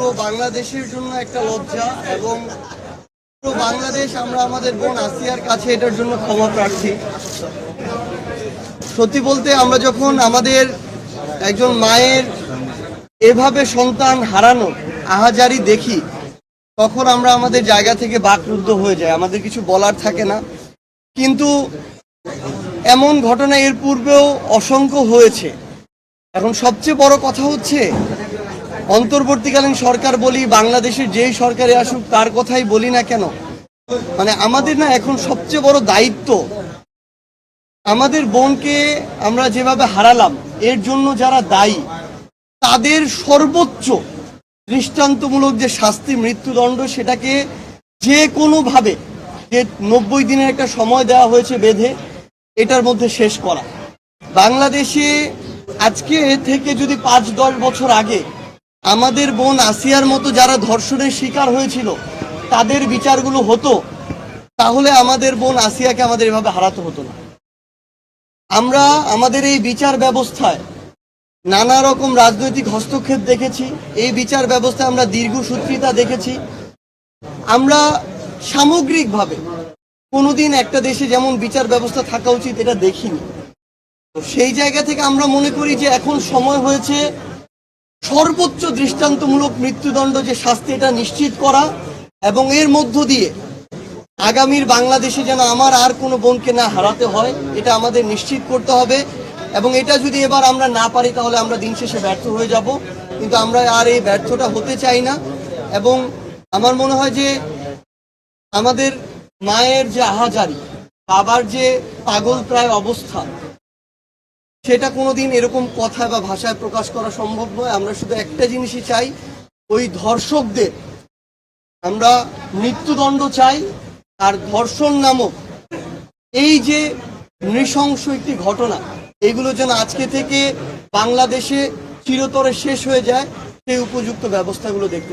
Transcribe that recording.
পুরো বাংলাদেশের জন্য একটা লজ্জা এবং পুরো বাংলাদেশ আমরা আমাদের বোন আসিয়ার কাছে এটার জন্য ক্ষমা প্রার্থী। সত্যি বলতে আমরা যখন আমাদের একজন মায়ের এভাবে সন্তান হারানো আহাজারি দেখি তখন আমরা আমাদের জায়গা থেকে বাকরুদ্ধ হয়ে যাই, আমাদের কিছু বলার থাকে না। কিন্তু এমন ঘটনা এর পূর্বেও অসংখ্য হয়েছে। এখন সবচেয়ে বড় কথা হচ্ছে অন্তর্বর্তীকালীন সরকার বলি, বাংলাদেশের যেই সরকারে আসুক তার কথাই বলি না কেন, মানে আমাদের না এখন সবচেয়ে বড় দায়িত্ব আমাদের বোনকে আমরা যেভাবে হারালাম এর জন্য যারা দায়ী তাদের সর্বোচ্চ দৃষ্টান্তমূলক যে শাস্তি, মৃত্যুদণ্ড, সেটাকে যে কোনোভাবে, যে 90 দিনের একটা সময় দেওয়া হয়েছে বেঁধে, এটার মধ্যে শেষ করা। বাংলাদেশে আজকে থেকে যদি 5-10 বছর আগে আমাদের বোন আসিয়ার মতো যারা ধর্ষণের শিকার হয়েছিল তাদের বিচারগুলো হতো, তাহলে আমাদের বোন আসিয়াকে আমাদের এভাবে হারাতে হতো না। আমরা আমাদের এই বিচার ব্যবস্থায় নানা রকম রাজনৈতিক হস্তক্ষেপ দেখেছি, এই বিচার ব্যবস্থায় আমরা দীর্ঘসূত্রিতা দেখেছি। আমরা সামগ্রিকভাবে কোনোদিন একটা দেশে যেমন বিচার ব্যবস্থা থাকা উচিত এটা দেখিনি। সেই জায়গা থেকে আমরা মনে করি যে এখন সময় হয়েছে সর্বোচ্চ দৃষ্টান্তমূলক মৃত্যুদণ্ড যে শাস্তি, এটা নিশ্চিত করা এবং এর মধ্য দিয়ে আগামীর বাংলাদেশে যেন আমার আর কোনো বোনকে না হারাতে হয় এটা আমাদের নিশ্চিত করতে হবে। এবং এটা যদি এবার আমরা না পারি তাহলে আমরা দিন শেষে ব্যর্থ হয়ে যাব, কিন্তু আমরা আর এই ব্যর্থটা হতে চাই না। এবং আমার মনে হয় যে আমাদের মায়ের যে আহাজারি, বাবার যে পাগল প্রায় অবস্থা, সেটা কোনোদিন এরকম কথা বা ভাষায় প্রকাশ করা সম্ভব নয়। আমরা শুধু একটা জিনিসই চাই, ওই ধর্ষকদের আমরা মৃত্যুদণ্ড চাই। আর ধর্ষণ নামক এই যে নৃশংস একটি ঘটনা, এগুলো যেন আজকে থেকে বাংলাদেশে চিরতরে শেষ হয়ে যায়, সেই উপযুক্ত ব্যবস্থাগুলো দেখতে